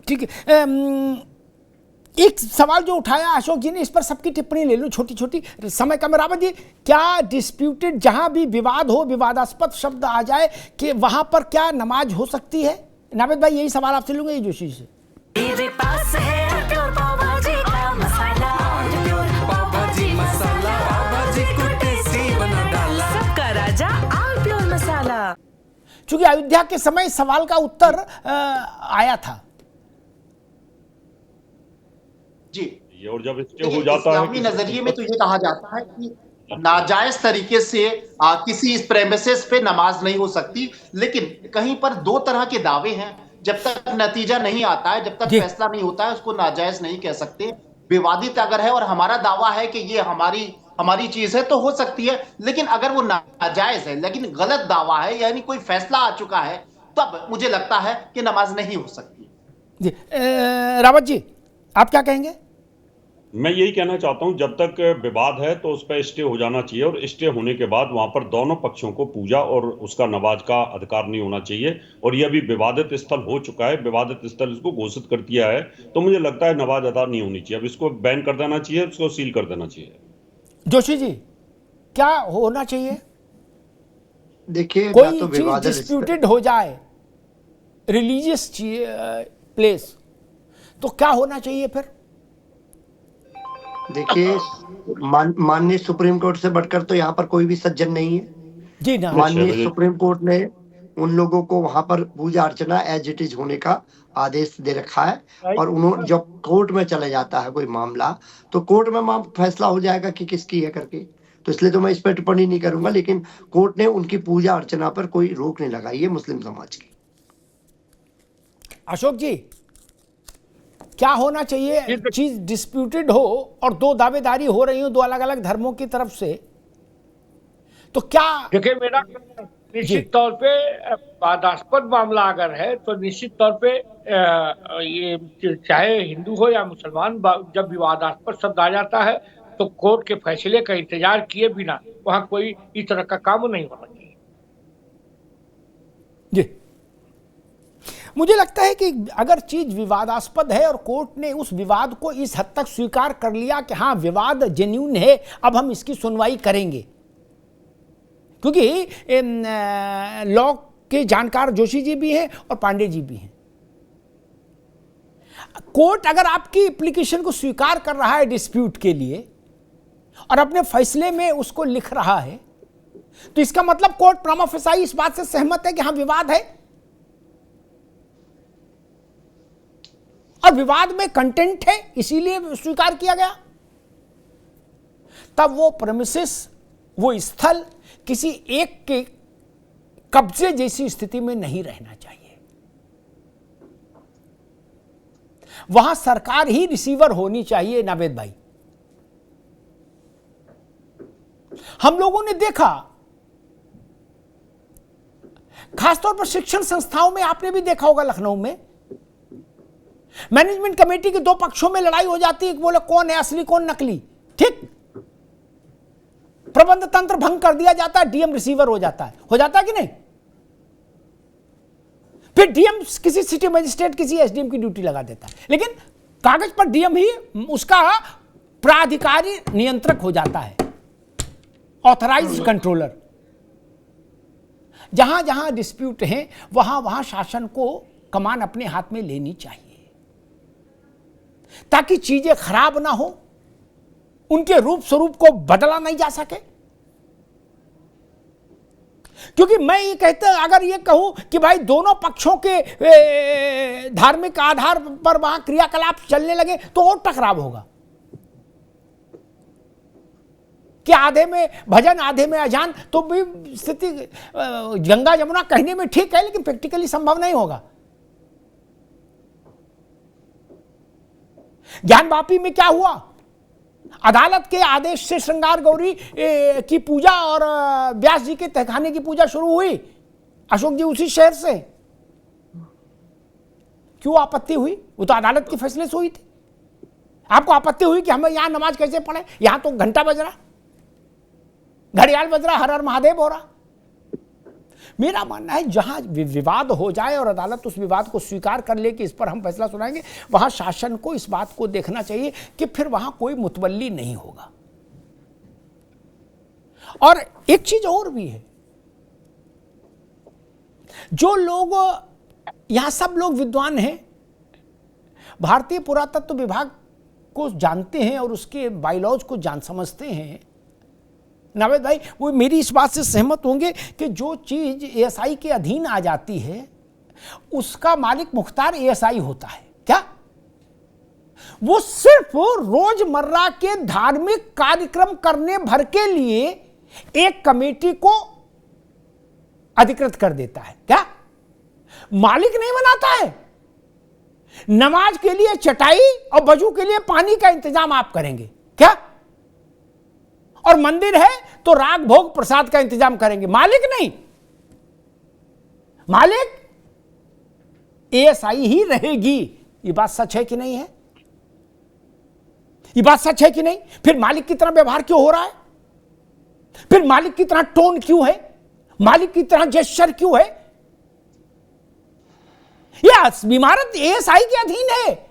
ठीक है। एक सवाल जो उठाया अशोक जी ने, इस पर सबकी टिप्पणी ले लो छोटी छोटी, समय कम। रावत जी, क्या डिस्प्यूटेड जहां भी विवाद हो, विवादास्पद शब्द आ जाए, कि वहां पर क्या नमाज हो सकती है? नावेद भाई, यही सवाल आपसे लूंगा, ये जोशी से। मेरे पास है प्योर पाव भाजी का मसाला, प्योर पाव भाजी मसाला, पाव भाजी को टेस्टी बना डाला, सबका राजा ऑल प्योर मसाला। चूंकि अयोध्या के समय सवाल का उत्तर आया था जी, और जब स्टे हो जाता है, इस्लामी नजरिए में तो ये कहा जाता है कि नाजायज तरीके से किसी इस प्रेमिसेस पे नमाज नहीं हो सकती, लेकिन कहीं पर दो तरह के दावे हैं। जब तक नतीजा नहीं आता है, जब तक फैसला नहीं होता है, उसको नाजायज नहीं कह सकते। विवादित अगर है और हमारा दावा है कि ये हमारी चीज है तो हो सकती है, लेकिन अगर वो नाजायज है लेकिन गलत दावा है, यानी कोई फैसला आ चुका है, तब मुझे लगता है कि नमाज नहीं हो सकती। जी, रावत जी आप क्या कहेंगे? मैं यही कहना चाहता हूं, जब तक विवाद है तो उस पर स्टे हो जाना चाहिए, और स्टे होने के बाद वहां पर दोनों पक्षों को पूजा और उसका नमाज का अधिकार नहीं होना चाहिए। और यह भी विवादित स्थल हो चुका है, विवादित स्थल इसको घोषित कर दिया है, तो मुझे लगता है नमाज अदा नहीं होनी चाहिए। अब इसको बैन कर देना चाहिए, इसको सील कर देना चाहिए। जोशी जी, क्या होना चाहिए? देखिए, कोई तो चीज डिस्प्यूटेड हो जाए, रिलीजियस प्लेस, तो क्या होना चाहिए फिर? देखिए, माननीय सुप्रीम कोर्ट से बढ़कर तो यहाँ पर कोई भी सज्जन नहीं है। जी ना, माननीय सुप्रीम कोर्ट ने उन लोगों को वहां पर पूजा अर्चना एज इट इज होने का आदेश दे रखा है, और उन्होंने जब कोर्ट में चले जाता है कोई मामला, तो कोर्ट में फैसला हो जाएगा कि किसकी है करके। तो इसलिए तो मैं इस पर टिप्पणी नहीं करूंगा, लेकिन कोर्ट ने उनकी पूजा अर्चना पर कोई रोक नहीं लगाई है मुस्लिम समाज की। अशोक जी, क्या होना चाहिए? चीज डिस्प्यूटेड हो और दो दावेदारी हो रही हो दो अलग अलग धर्मों की तरफ से, तो क्या? देखिए, मेरा निश्चित तौर पे विवादास्पद मामला अगर है तो निश्चित तौर पे ये चाहे हिंदू हो या मुसलमान, जब विवादास्पद शब्द आ जाता है तो कोर्ट के फैसले का इंतजार किए बिना वहां कोई इस तरह का काम नहीं होना चाहिए। जी, मुझे लगता है कि अगर चीज विवादास्पद है और कोर्ट ने उस विवाद को इस हद तक स्वीकार कर लिया कि हाँ विवाद जेन्युइन है, अब हम इसकी सुनवाई करेंगे, क्योंकि लॉ के जानकार जोशी जी भी हैं और पांडे जी भी हैं। कोर्ट अगर आपकी एप्लीकेशन को स्वीकार कर रहा है डिस्प्यूट के लिए और अपने फैसले में उसको लिख रहा है, तो इसका मतलब कोर्ट प्रमा फेसाई इस बात से सहमत है कि हाँ विवाद है, और विवाद में कंटेंट है, इसीलिए स्वीकार किया गया। तब वो प्रेमिसेस, वो स्थल किसी एक के कब्जे जैसी स्थिति में नहीं रहना चाहिए। वहां सरकार ही रिसीवर होनी चाहिए। नावेद भाई, हम लोगों ने देखा, खासतौर पर शिक्षण संस्थाओं में आपने भी देखा होगा, लखनऊ में मैनेजमेंट कमेटी के दो पक्षों में लड़ाई हो जाती है, बोले कौन है असली कौन नकली, ठीक, प्रबंध तंत्र भंग कर दिया जाता है, डीएम रिसीवर हो जाता है कि नहीं? फिर डीएम किसी सिटी मजिस्ट्रेट किसी एसडीएम की ड्यूटी लगा देता है, लेकिन कागज पर डीएम ही उसका प्राधिकारी नियंत्रक हो जाता है, ऑथराइज्ड कंट्रोलर। जहां जहां डिस्प्यूट है वहां वहां शासन को कमान अपने हाथ में लेनी चाहिए, ताकि चीजें खराब ना हो, उनके रूप स्वरूप को बदला नहीं जा सके। क्योंकि मैं ये कहता, अगर ये कहूं कि भाई दोनों पक्षों के धार्मिक आधार पर वहां क्रियाकलाप चलने लगे तो और टकराव होगा कि आधे में भजन आधे में अजान, तो भी स्थिति गंगा जमुना कहने में ठीक है, लेकिन प्रैक्टिकली संभव नहीं होगा। ज्ञानवापी में क्या हुआ? अदालत के आदेश से श्रृंगार गौरी की पूजा और व्यास जी के तहखाने की पूजा शुरू हुई। अशोक जी, उसी शहर से क्यों आपत्ति हुई? वो तो अदालत के फैसले से हुई थी। आपको आपत्ति हुई कि हमें यहां नमाज कैसे पढ़े? यहां तो घंटा बज रहा, घड़ियाल बज रहा, हर हर महादेव हो रहा। मेरा मानना है जहां विवाद हो जाए और अदालत उस विवाद को स्वीकार कर ले कि इस पर हम फैसला सुनाएंगे, वहां शासन को इस बात को देखना चाहिए कि फिर वहां कोई मुतवल्ली नहीं होगा। और एक चीज और भी है, जो लोग यहां सब लोग विद्वान हैं, भारतीय पुरातत्व विभाग को जानते हैं और उसके बायलॉज को जान समझते हैं, नावेद भाई वो मेरी इस बात से सहमत होंगे कि जो चीज एएसआई के अधीन आ जाती है उसका मालिक मुख्तार एएसआई होता है। क्या वो सिर्फ रोजमर्रा के धार्मिक कार्यक्रम करने भर के लिए एक कमेटी को अधिकृत कर देता है? क्या मालिक नहीं बनाता है? नमाज के लिए चटाई और वजू के लिए पानी का इंतजाम आप करेंगे क्या? और मंदिर है तो राग भोग प्रसाद का इंतजाम करेंगे, मालिक नहीं। मालिक एएसआई ही रहेगी। ये बात सच है कि नहीं है? ये बात सच है कि नहीं? फिर मालिक की तरह व्यवहार क्यों हो रहा है? फिर मालिक की तरह टोन क्यों है? मालिक की तरह जेस्चर क्यों है? यह इमारत एएसआई के अधीन है,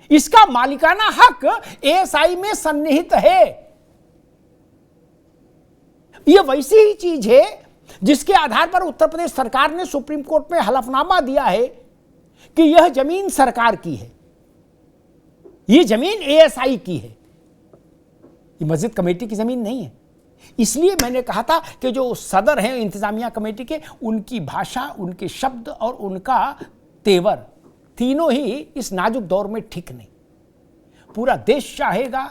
इसका मालिकाना हक एएसआई में सन्निहित है। यह वैसी ही चीज है जिसके आधार पर उत्तर प्रदेश सरकार ने सुप्रीम कोर्ट में हलफनामा दिया है कि यह जमीन सरकार की है, यह जमीन एएसआई की है, यह मस्जिद कमेटी की जमीन नहीं है। इसलिए मैंने कहा था कि जो सदर हैं इंतजामिया कमेटी के, उनकी भाषा, उनके शब्द और उनका तेवर तीनों ही इस नाजुक दौर में ठीक नहीं। पूरा देश चाहेगा,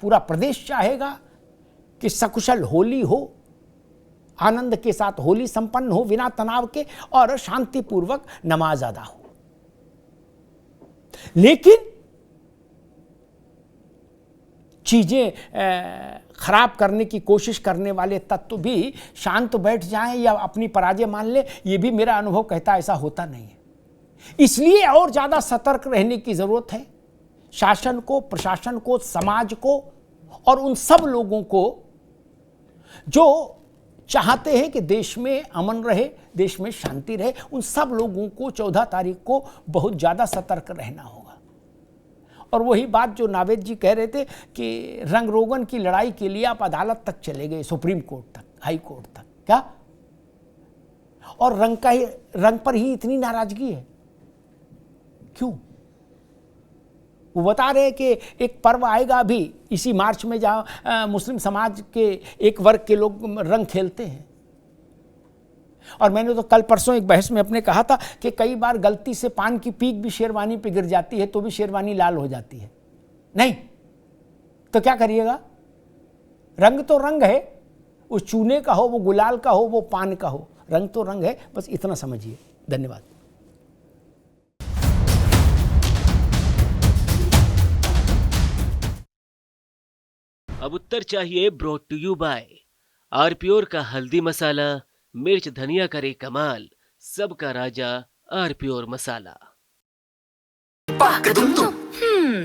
पूरा प्रदेश चाहेगा कि सकुशल होली हो, आनंद के साथ होली संपन्न हो बिना तनाव के और शांतिपूर्वक नमाज अदा हो। लेकिन चीजें खराब करने की कोशिश करने वाले तत्व भी शांत बैठ जाएं या अपनी पराजय मान ले, ये भी मेरा अनुभव कहता ऐसा होता नहीं है। इसलिए और ज्यादा सतर्क रहने की जरूरत है शासन को, प्रशासन को, समाज को और उन सब लोगों को जो चाहते हैं कि देश में अमन रहे, देश में शांति रहे। उन सब लोगों को 14 तारीख को बहुत ज्यादा सतर्क रहना होगा। और वही बात जो नावेद जी कह रहे थे कि रंग रोगन की लड़ाई के लिए आप अदालत तक चले गए, सुप्रीम कोर्ट तक, हाई कोर्ट तक, क्या? और रंग पर ही इतनी नाराजगी है, क्यों? वो बता रहे कि एक पर्व आएगा अभी इसी मार्च में जहां मुस्लिम समाज के एक वर्ग के लोग रंग खेलते हैं। और मैंने तो कल परसों एक बहस में अपने कहा था कि कई बार गलती से पान की पीक भी शेरवानी पे गिर जाती है तो भी शेरवानी लाल हो जाती है। नहीं तो क्या करिएगा? रंग तो रंग है, वो चूने का हो, वो गुलाल का हो, वो पान का हो, रंग तो रंग है, बस इतना समझिए। धन्यवाद। अब उत्तर चाहिए ब्रॉट टू यू बाय आरपीओर का हल्दी मसाला, मिर्च धनिया करे कमाल, सबका राजा आरपीओर मसाला।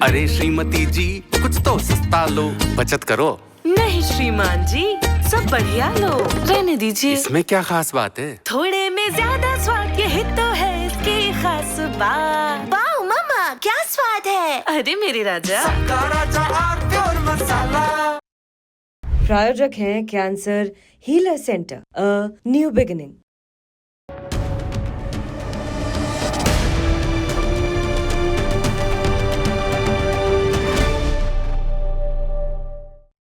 अरे श्रीमती जी कुछ तो सस्ता लो, बचत करो। नहीं श्रीमान जी, सब बढ़िया लो, रहने दीजिए। इसमें क्या खास बात है? थोड़े में ज्यादा स्वाद, यही तो है इसकी खास बात। वाओ मामा, क्या स्वाद है। अरे मेरे राजा, सबका राजा आरपीओर मसाला। प्रायोजक हैं cancer healer centre, a new beginning.